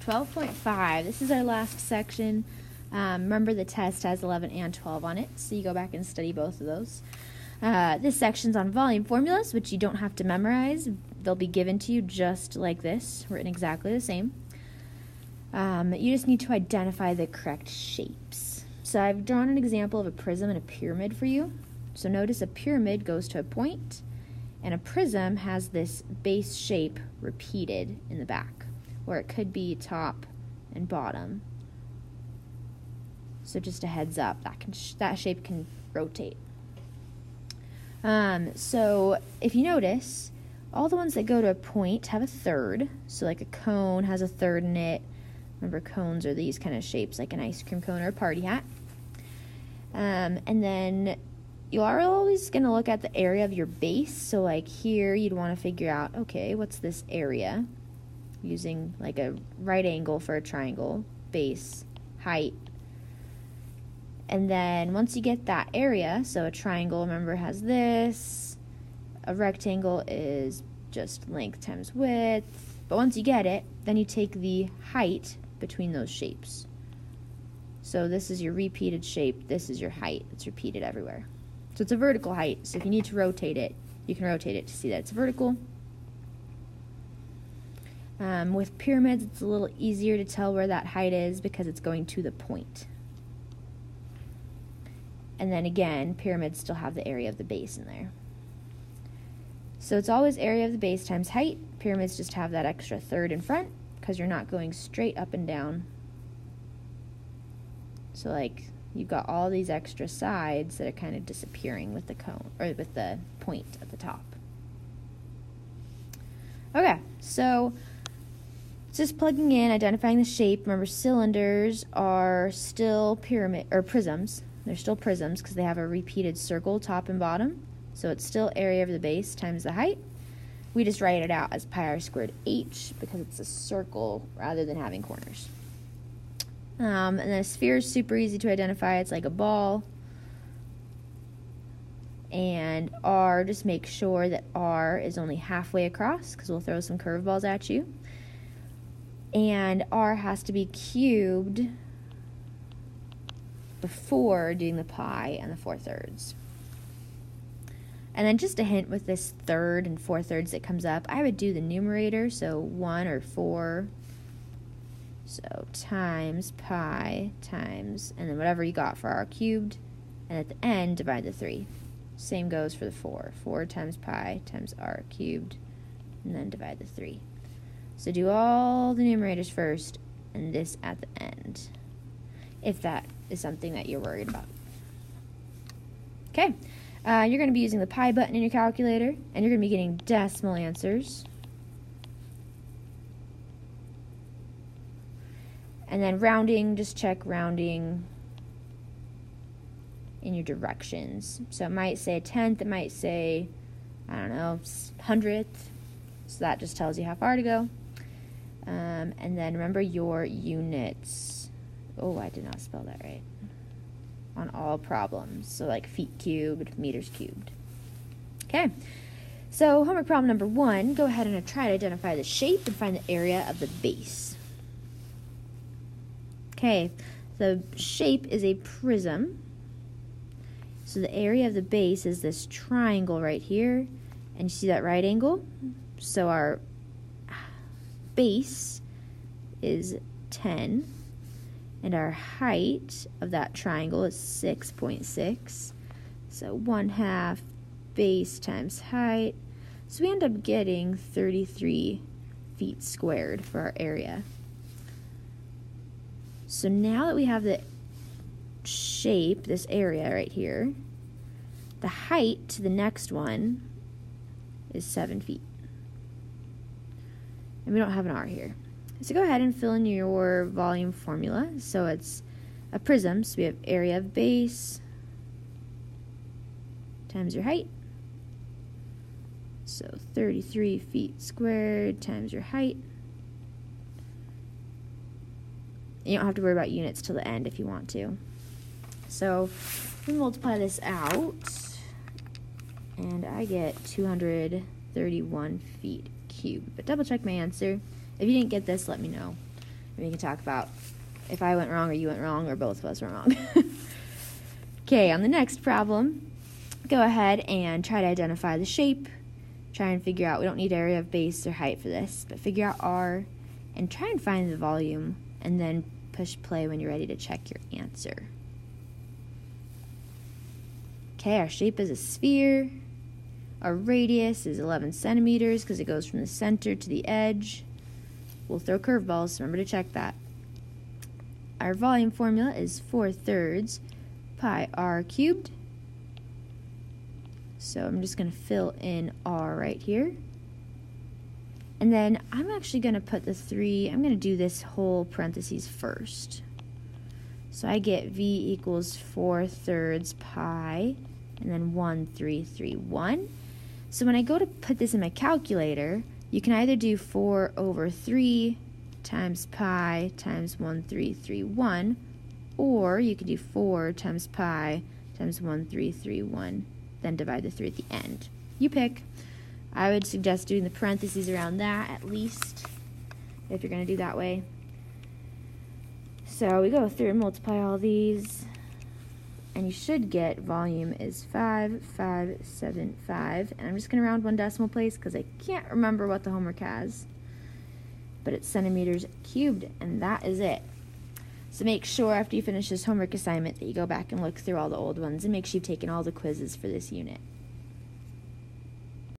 12.5, this is our last section. Remember the test has 11 and 12 on it, so you go back and study both of those. This section's on volume formulas, which you don't have to memorize. They'll be given to you just like this, written exactly the same. You just need to identify the correct shapes. So I've drawn an example of a prism and a pyramid for you. So notice a pyramid goes to a point, and a prism has this base shape repeated in the back, where it could be top and bottom. So just a heads up, that shape can rotate. So if you notice, all the ones that go to a point have a third. So like a cone has a third in it. Remember, cones are these kind of shapes, like an ice cream cone or a party hat. And then you are always going to look at the area of your base. So like here, you'd want to figure out, okay, what's this area? Using like a right angle for a triangle, base, height. And then once you get that area, so a triangle, remember, has this. A rectangle is just length times width. But once you get it, then you take the height between those shapes. So this is your repeated shape. This is your height. It's repeated everywhere. So it's a vertical height. So if you need to rotate it, you can rotate it to see that it's vertical. With pyramids, it's a little easier to tell where that height is because it's going to the point. And then again, pyramids still have the area of the base in there. So it's always area of the base times height. Pyramids just have that extra third in front because you're not going straight up and down. So like you've got all these extra sides that are kind of disappearing with the cone or with the point at the top. Okay, so just plugging in, identifying the shape. Remember, cylinders are still pyramid or prisms. They're still prisms because they have a repeated circle top and bottom. So it's still area of the base times the height. We just write it out as pi r squared h because it's a circle rather than having corners. And then a sphere is super easy to identify. It's like a ball. And R, just make sure that R is only halfway across because we'll throw some curveballs at you. And R has to be cubed before doing the pi and the 4/3. And then just a hint with this third and 4/3 that comes up, I would do the numerator, so 1 or 4. So times pi times, and then whatever you got for r cubed, and at the end, divide the 3. Same goes for the 4. 4 times pi times r cubed, and then divide the 3. So do all the numerators first, and this at the end, if that is something that you're worried about. Okay, you're going to be using the pi button in your calculator, and you're going to be getting decimal answers. And then rounding, just check rounding in your directions. So it might say 1/10, it might say, I don't know, 100th. So that just tells you how far to go. And then remember your units. Oh, I did not spell that right. On all problems. So like feet cubed, meters cubed. Okay. So homework problem number 1, go ahead and try to identify the shape and find the area of the base. Okay, the shape is a prism. So the area of the base is this triangle right here. And you see that right angle? So our base is 10. And our height of that triangle is 6.6. So 1/2 base times height. So we end up getting 33 feet squared for our area. So now that we have the shape, this area right here, the height to the next one is 7 feet. And we don't have an R here. So go ahead and fill in your volume formula. So it's a prism, so we have area of base times your height. So 33 feet squared times your height. You don't have to worry about units till the end if you want to. So we multiply this out, and I get 231 feet cubed. But double check my answer. If you didn't get this, let me know. We can talk about if I went wrong or you went wrong or both of us were wrong. Okay, on the next problem, go ahead and try to identify the shape. Try and figure out, we don't need area of base or height for this, but figure out R and try and find the volume and then push play when you're ready to check your answer. Okay, our shape is a sphere. Our radius is 11 centimeters because it goes from the center to the edge. We'll throw curveballs, so remember to check that. Our volume formula is 4/3 pi r cubed. So I'm just going to fill in r right here. And then I'm actually going to put I'm going to do this whole parentheses first. So I get v equals 4/3 pi and then 1331. So when I go to put this in my calculator, you can either do 4/3 times pi times 1331, or you can do 4 times pi times 1331, then divide the 3 at the end. You pick. I would suggest doing the parentheses around that at least, if you're going to do that way. So we go through and multiply all these, and you should get volume is 5575, and I'm just going to round one decimal place because I can't remember what the homework has, but it's centimeters cubed, and that is it. So make sure after you finish this homework assignment that you go back and look through all the old ones and make sure you've taken all the quizzes for this unit.